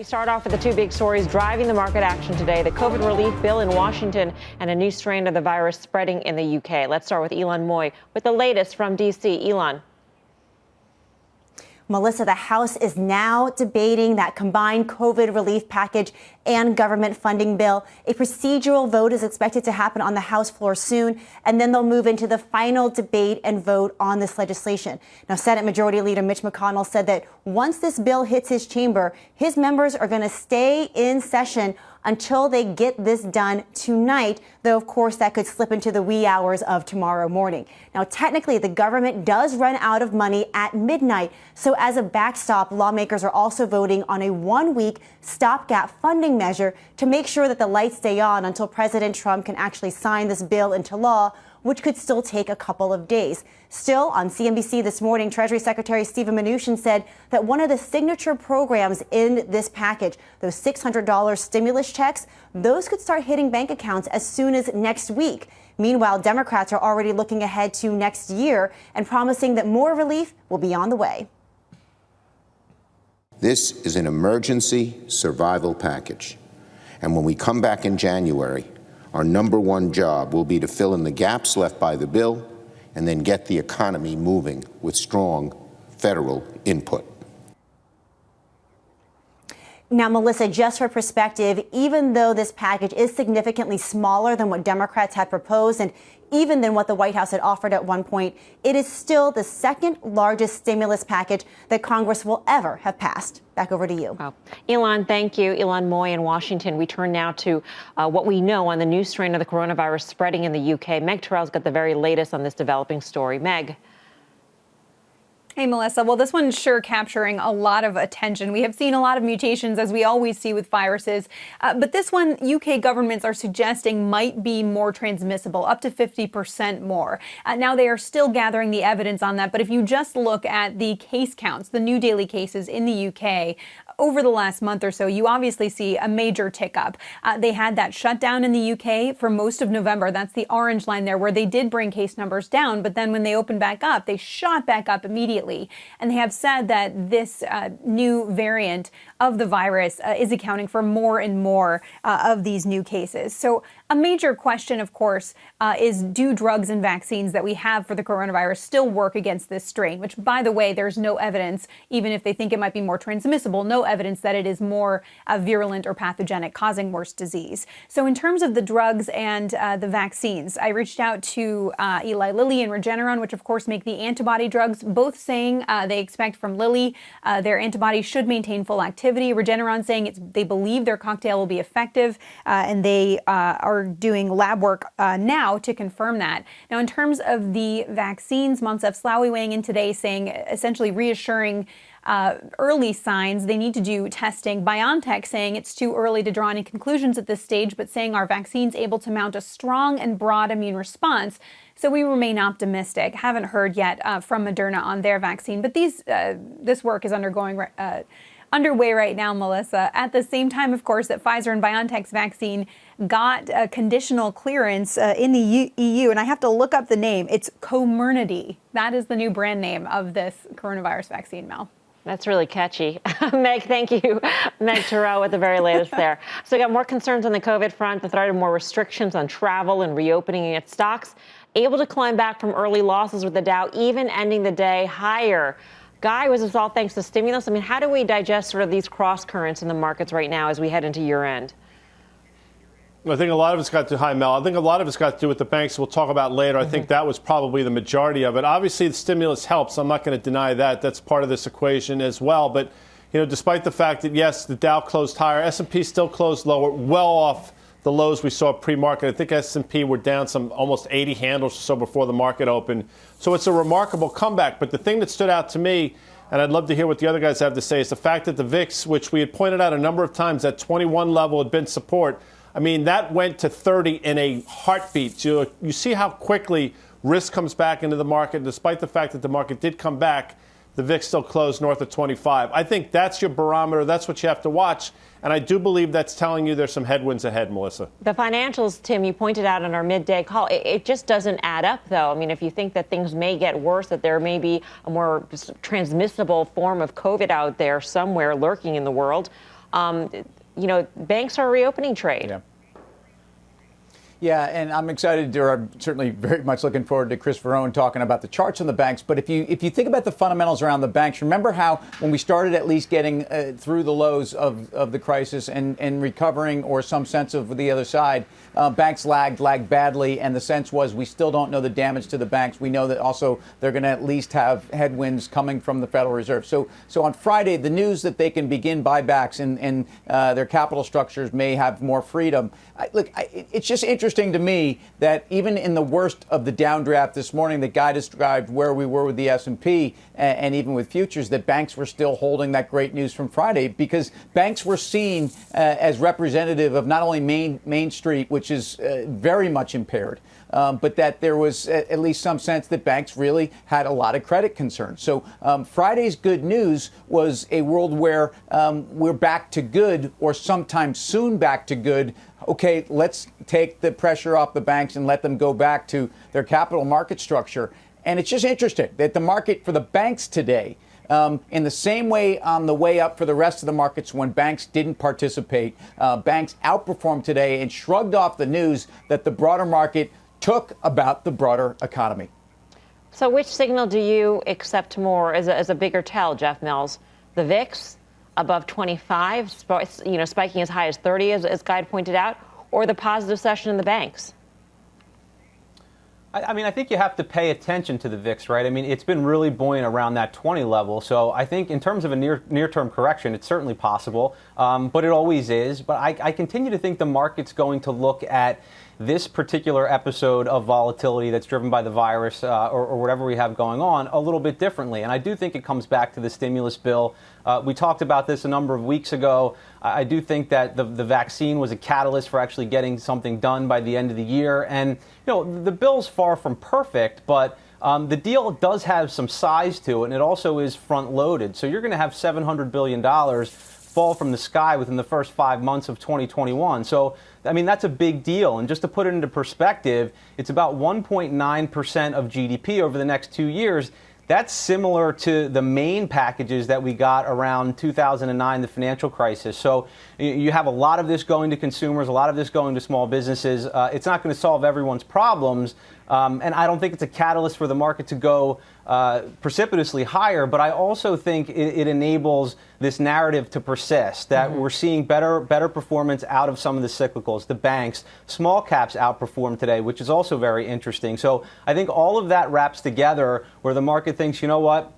We start off with the two big stories driving the market action today, the COVID relief bill in Washington and a new strain of the virus spreading in the UK. Let's start with Elon Moy with the latest from D.C. Elon. Melissa, the House is now debating that combined COVID relief package and government funding bill. A procedural vote is expected to happen on the House floor soon, and then they'll move into the final debate and vote on this legislation. Now, Senate Majority Leader Mitch McConnell said that once this bill hits his chamber, his members are going to stay in session until they get this done tonight, though, of course, that could slip into the wee hours of tomorrow morning. Now, technically, the government does run out of money at midnight. So as a backstop, lawmakers are also voting on a one-week stopgap funding measure to make sure that the lights stay on until President Trump can actually sign this bill into law, which could still take a couple of days. Still, on CNBC this morning, Treasury Secretary Steven Mnuchin said that one of the signature programs in this package, those $600 stimulus checks, those could start hitting bank accounts as soon as next week. Meanwhile, Democrats are already looking ahead to next year and promising that more relief will be on the way. This is an emergency survival package. And when we come back in January, our number one job will be to fill in the gaps left by the bill and then get the economy moving with strong federal input. Now, Melissa, just for perspective, even though this package is significantly smaller than what Democrats had proposed and even than what the White House had offered at one point, it is still the second largest stimulus package that Congress will ever have passed. Back over to you. Wow. Elon, thank you. Elon Moy in Washington. We turn now to what we know on the new strain of the coronavirus spreading in the UK. Meg Terrell's got the very latest on this developing story. Meg. Hey, Melissa. Well, this one's sure capturing a lot of attention. We have seen a lot of mutations, as we always see with viruses. But this one, UK governments are suggesting might be more transmissible, up to 50% more. Now, they are still gathering the evidence on that. But if you just look at the case counts, the new daily cases in the UK, over the last month or so, you obviously see a major tick up. They had that shutdown in the UK for most of November. That's the orange line there, where they did bring case numbers down. But then when they opened back up, they shot back up immediately. And they have said that this new variant of the virus is accounting for more and more of these new cases. So a major question, of course, is do drugs and vaccines that we have for the coronavirus still work against this strain? Which, by the way, there's no evidence, even if they think it might be more transmissible, no evidence that it is more virulent or pathogenic, causing worse disease. So in terms of the drugs and the vaccines, I reached out to Eli Lilly and Regeneron, which of course make the antibody drugs, both saying they expect from Lilly their antibody should maintain full activity. Regeneron saying they believe their cocktail will be effective, and they are doing lab work now to confirm that. Now, in terms of the vaccines, Moncef Slaoui weighing in today saying, essentially reassuring early signs, they need to do testing. BioNTech saying it's too early to draw any conclusions at this stage, but saying our vaccine's able to mount a strong and broad immune response. So we remain optimistic. Haven't heard yet from Moderna on their vaccine, but this work is underway right now, Melissa. At the same time, of course, that Pfizer and BioNTech's vaccine got a conditional clearance in the EU, and I have to look up the name. It's Comirnaty. That is the new brand name of this coronavirus vaccine, Mel. That's really catchy. Meg, thank you. Meg Terrell with the very latest there. So we got more concerns on the COVID front, the threat of more restrictions on travel and reopening its stocks, able to climb back from early losses with the Dow even ending the day higher. Guy, was this all thanks to stimulus? I mean, how do we digest sort of these cross currents in the markets right now as we head into year end? I think a lot of it's got to, hi Mel, I think a lot of it's got to do with the banks we'll talk about later. I think that was probably the majority of it. Obviously, the stimulus helps. I'm not going to deny that. That's part of this equation as well. But, you know, despite the fact that, yes, the Dow closed higher, S&P still closed lower, well off the lows we saw pre-market. I think S&P were down some almost 80 handles or so before the market opened. So it's a remarkable comeback. But the thing that stood out to me, and I'd love to hear what the other guys have to say, is the fact that the VIX, which we had pointed out a number of times, that 21 level had been support. I mean, that went to 30 in a heartbeat. You see how quickly risk comes back into the market. Despite the fact that the market did come back, the VIX still closed north of 25. I think that's your barometer. That's what you have to watch. And I do believe that's telling you there's some headwinds ahead, Melissa. The financials, Tim, you pointed out in our midday call, it just doesn't add up, though. I mean, if you think that things may get worse, that there may be a more transmissible form of COVID out there somewhere lurking in the world, Banks are reopening trade. Yeah. Yeah, and I'm excited, or I'm certainly very much looking forward to Chris Verone talking about the charts on the banks. But if you think about the fundamentals around the banks, remember how when we started at least getting through the lows of the crisis and recovering, or some sense of the other side, banks lagged badly, and the sense was we still don't know the damage to the banks. We know that also they're going to at least have headwinds coming from the Federal Reserve. So on Friday, the news that they can begin buybacks and their capital structures may have more freedom. It's just interesting to me that even in the worst of the downdraft this morning, the guy described where we were with the S&P and even with futures, that banks were still holding that great news from Friday, because banks were seen as representative of not only Main Street, which is very much impaired, but that there was at least some sense that banks really had a lot of credit concerns. So Friday's good news was a world where we're back to good, or sometime soon back to good. Okay, let's take the pressure off the banks and let them go back to their capital market structure. And it's just interesting that the market for the banks today, in the same way on the way up for the rest of the markets when banks didn't participate, banks outperformed today and shrugged off the news that the broader market took about the broader economy. So which signal do you accept more as a bigger tell, Jeff Mills? The VIX above 25, spiking as high as 30, as Guy pointed out, or the positive session in the banks? I mean, I think you have to pay attention to the VIX, right? I mean, it's been really buoyant around that 20 level. So I think in terms of a near-term correction, it's certainly possible, but it always is. But I continue to think the market's going to look at this particular episode of volatility that's driven by the virus or whatever we have going on a little bit differently. And I do think it comes back to the stimulus bill. We talked about this a number of weeks ago. I do think that the vaccine was a catalyst for actually getting something done by the end of the year. And, the bill's far from perfect, but the deal does have some size to it, and it also is front-loaded. So you're going to have $700 billion fall from the sky within the first 5 months of 2021. So, I mean, that's a big deal. And just to put it into perspective, it's about 1.9% of GDP over the next 2 years. That's similar to the main packages that we got around 2009, the financial crisis. So you have a lot of this going to consumers, a lot of this going to small businesses. It's not going to solve everyone's problems. And I don't think it's a catalyst for the market to go precipitously higher. But I also think it enables this narrative to persist, that we're seeing better performance out of some of the cyclicals, the banks. Small caps outperformed today, which is also very interesting. So I think all of that wraps together where the market thinks, you know what?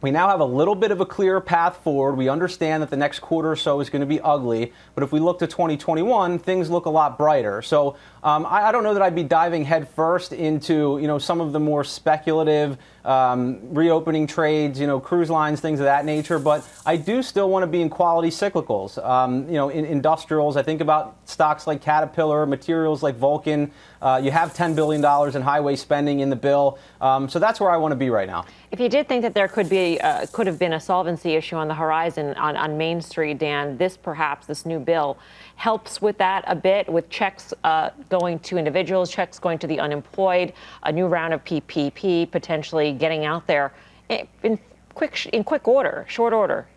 We now have a little bit of a clearer path forward. We understand that the next quarter or so is going to be ugly. But if we look to 2021, things look a lot brighter. So I don't know that I'd be diving headfirst into, some of the more speculative reopening trades, cruise lines, things of that nature. But I do still want to be in quality cyclicals. In industrials, I think about stocks like Caterpillar, materials like Vulcan. You have $10 billion in highway spending in the bill. So that's where I want to be right now. If you did think that there could have been a solvency issue on the horizon on Main Street, Dan, this new bill helps with that a bit, with checks going to individuals, checks going to the unemployed, a new round of PPP potentially getting out there in short order.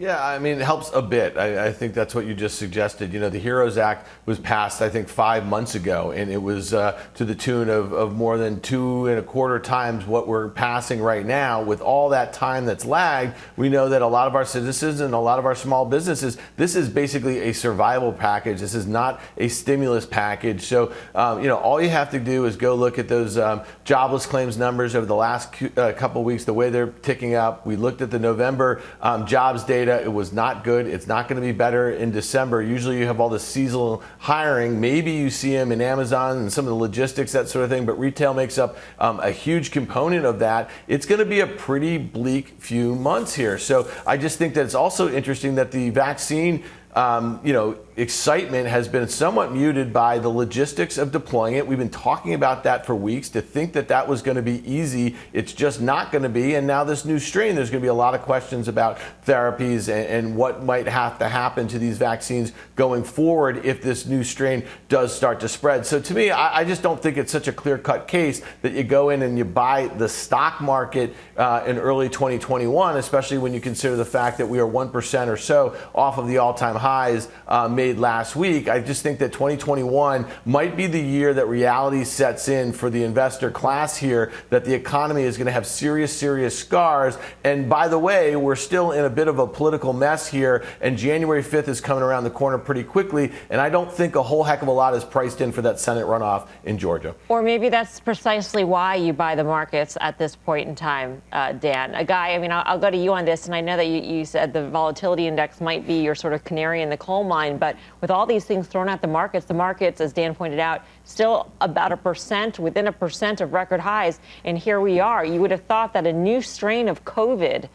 Yeah, I mean, it helps a bit. I think that's what you just suggested. The HEROES Act was passed, I think, 5 months ago, and it was to the tune of more than 2.25 times what we're passing right now. With all that time that's lagged, we know that a lot of our citizens and a lot of our small businesses, this is basically a survival package. This is not a stimulus package. So, all you have to do is go look at those jobless claims numbers over the last couple of weeks, the way they're ticking up. We looked at the November jobs data. It was not good. It's not going to be better in December. Usually you have all the seasonal hiring. Maybe you see them in Amazon and some of the logistics, that sort of thing, but retail makes up a huge component of that. It's going to be a pretty bleak few months here. So I just think that it's also interesting that the vaccine excitement has been somewhat muted by the logistics of deploying it. We've been talking about that for weeks. To think that that was going to be easy, it's just not going to be. And now this new strain, there's going to be a lot of questions about therapies and what might have to happen to these vaccines going forward if this new strain does start to spread. So to me, I just don't think it's such a clear-cut case that you go in and you buy the stock market in early 2021, especially when you consider the fact that we are 1% or so off of the all-time highs made last week. I just think that 2021 might be the year that reality sets in for the investor class here, that the economy is going to have serious, serious scars. And by the way, we're still in a bit of a political mess here, and January 5th is coming around the corner pretty quickly, and I don't think a whole heck of a lot is priced in for that Senate runoff in Georgia. Or maybe that's precisely why you buy the markets at this point in time, Dan. Guy, I mean, I'll go to you on this, and I know that you said the volatility index might be your sort of canary in the coal mine, but with all these things thrown at the markets, as Dan pointed out, still about 1%, within 1% of record highs, and here we are. You would have thought that a new strain of COVID,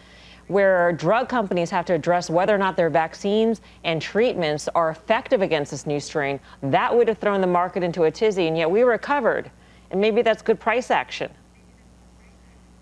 where drug companies have to address whether or not their vaccines and treatments are effective against this new strain, that would have thrown the market into a tizzy, and yet we recovered. And maybe that's good price action.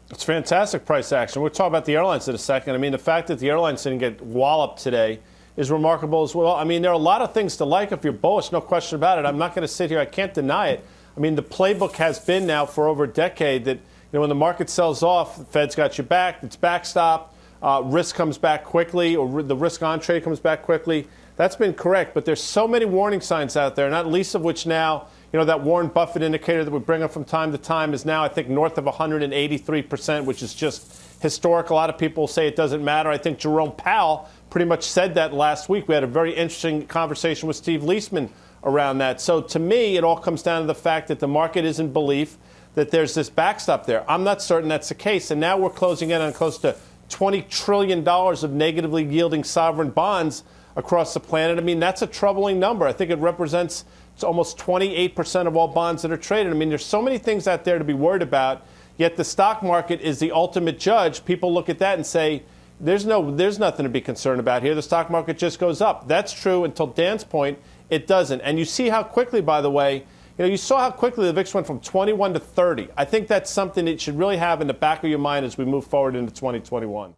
It's fantastic price action. We'll talk about the airlines in a second. I mean, the fact that the airlines didn't get walloped today is remarkable as well. I mean, there are a lot of things to like if you're bullish, no question about it. I'm not going to sit here. I can't deny it. I mean, the playbook has been now for over a decade that, when the market sells off, the Fed's got your back, it's backstop, risk comes back quickly, or the risk on trade comes back quickly. That's been correct, but there's so many warning signs out there, not least of which now, that Warren Buffett indicator that we bring up from time to time is now, I think, north of 183%, which is just historic. A lot of people say it doesn't matter. I think Jerome Powell pretty much said that last week. We had a very interesting conversation with Steve Leisman around that. So to me, it all comes down to the fact that the market is in belief that there's this backstop there. I'm not certain that's the case. And now we're closing in on close to $20 trillion of negatively yielding sovereign bonds across the planet. I mean, that's a troubling number. I think it represents almost 28% of all bonds that are traded. I mean, there's so many things out there to be worried about, yet the stock market is the ultimate judge. People look at that and say, there's nothing to be concerned about here. The stock market just goes up. That's true until Dan's point, it doesn't. And you see how quickly, by the way, you saw how quickly the VIX went from 21 to 30. I think that's something that you should really have in the back of your mind as we move forward into 2021.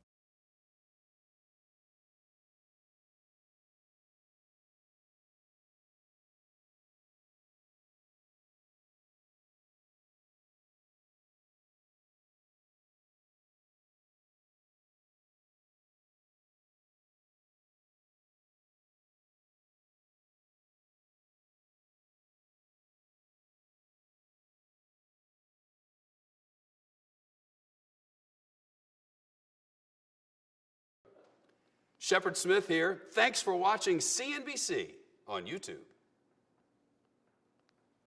Shepard Smith here. Thanks for watching CNBC on YouTube.